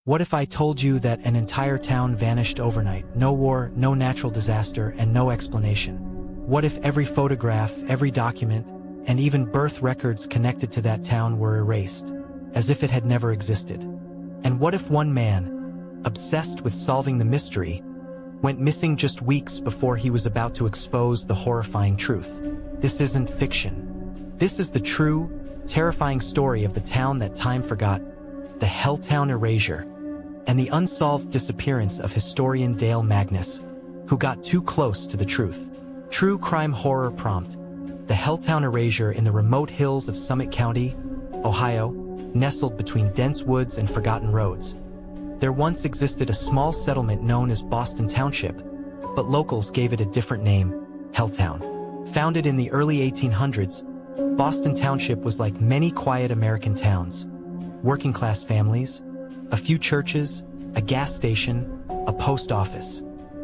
What if I told you that an entire town vanished overnight? No war, no natural disaster, and no explanation. What if every photograph, every document, and even birth records connected to that town were erased, as if it had never existed? And what if one man, obsessed with solving the mystery, went missing just weeks before he was about to expose the horrifying truth? This isn't fiction. This is the true, terrifying story of the town that time forgot, the Helltown Erasure, and the unsolved disappearance of historian Dale Magnus, who got too close to the truth. True crime horror prompt: the Helltown Erasure in the remote hills of Summit County, Ohio, nestled between dense woods and forgotten roads. There once existed a small settlement known as Boston Township, but locals gave it a different name, Helltown. Founded in the early 1800s, Boston Township was like many quiet American towns. Working-class families, a few churches, a gas station, a post office.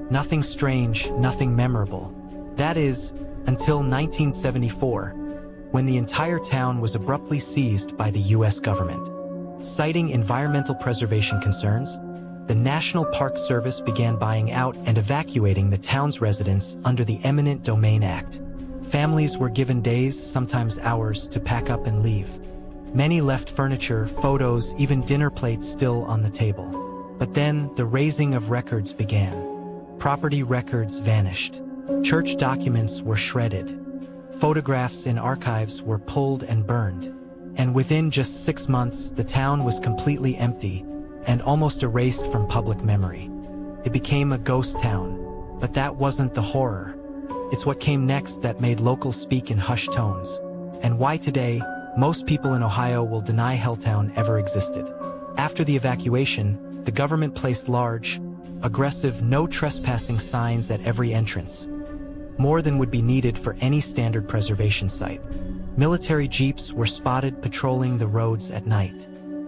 Nothing strange, nothing memorable. That is, until 1974, when the entire town was abruptly seized by the U.S. government. Citing environmental preservation concerns, the National Park Service began buying out and evacuating the town's residents under the Eminent Domain Act. Families were given days, sometimes hours, to pack up and leave. Many left furniture, photos, even dinner plates still on the table. But then, the raising of records began. Property records vanished. Church documents were shredded. Photographs in archives were pulled and burned. And within just 6 months, the town was completely empty and almost erased from public memory. It became a ghost town. But that wasn't the horror. It's what came next that made locals speak in hushed tones. And why today, most people in Ohio will deny Helltown ever existed. After the evacuation, the government placed large, aggressive no trespassing signs at every entrance, more than would be needed for any standard preservation site. Military jeeps were spotted patrolling the roads at night.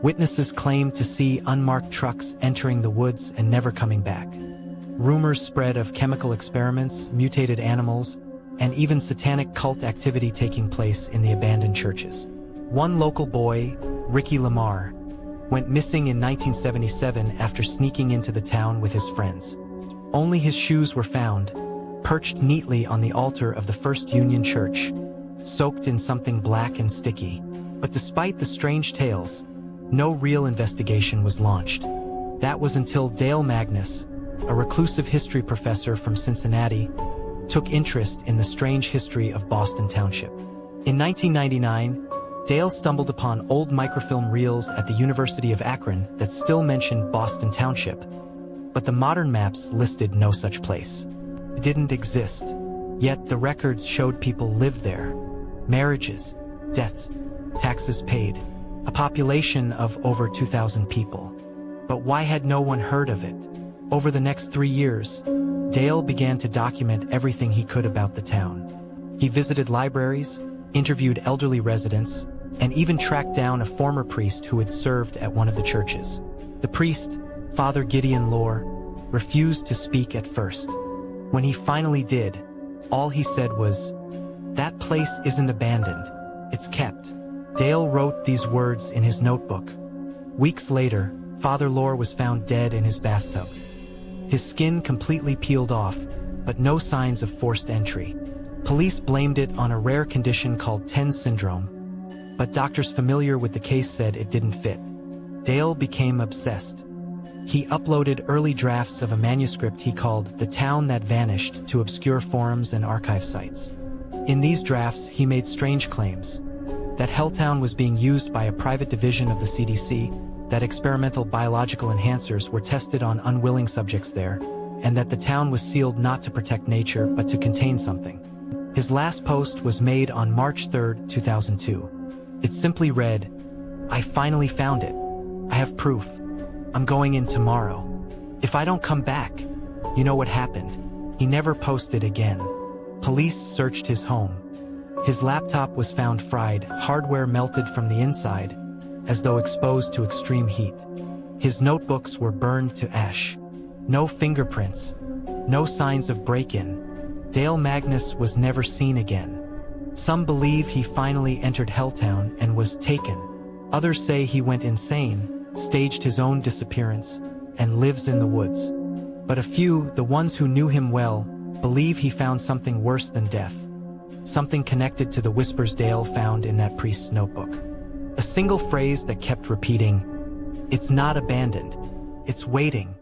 Witnesses claimed to see unmarked trucks entering the woods and never coming back. Rumors spread of chemical experiments, mutated animals, and even satanic cult activity taking place in the abandoned churches. One local boy, Ricky Lamar, went missing in 1977 after sneaking into the town with his friends. Only his shoes were found, perched neatly on the altar of the First Union Church, soaked in something black and sticky. But despite the strange tales, no real investigation was launched. That was until Dale Magnus, a reclusive history professor from Cincinnati, took interest in the strange history of Boston Township. In 1999, Dale stumbled upon old microfilm reels at the University of Akron that still mentioned Boston Township, but the modern maps listed no such place. It didn't exist, yet the records showed people lived there. Marriages, deaths, taxes paid, a population of over 2,000 people. But why had no one heard of it? Over the next 3 years, Dale began to document everything he could about the town. He visited libraries, interviewed elderly residents, and even tracked down a former priest who had served at one of the churches. The priest, Father Gideon Lohr, refused to speak at first. When he finally did, all he said was, "That place isn't abandoned, it's kept." Dale wrote these words in his notebook. Weeks later, Father Lohr was found dead in his bathtub. His skin completely peeled off, but no signs of forced entry. Police blamed it on a rare condition called TENS syndrome, but doctors familiar with the case said it didn't fit. Dale became obsessed. He uploaded early drafts of a manuscript he called The Town That Vanished to obscure forums and archive sites. In these drafts, he made strange claims: that Helltown was being used by a private division of the CDC, that experimental biological enhancers were tested on unwilling subjects there, and that the town was sealed not to protect nature but to contain something. His last post was made on March 3, 2002. It simply read, "I finally found it. I have proof. I'm going in tomorrow. If I don't come back, you know what happened." He never posted again. Police searched his home. His laptop was found fried, hardware melted from the inside, as though exposed to extreme heat. His notebooks were burned to ash. No fingerprints, no signs of break-in. Dale Magnus was never seen again. Some believe he finally entered Helltown and was taken. Others say he went insane, staged his own disappearance, and lives in the woods. But a few, the ones who knew him well, believe he found something worse than death. Something connected to the whispers Dale found in that priest's notebook. A single phrase that kept repeating, "It's not abandoned, it's waiting."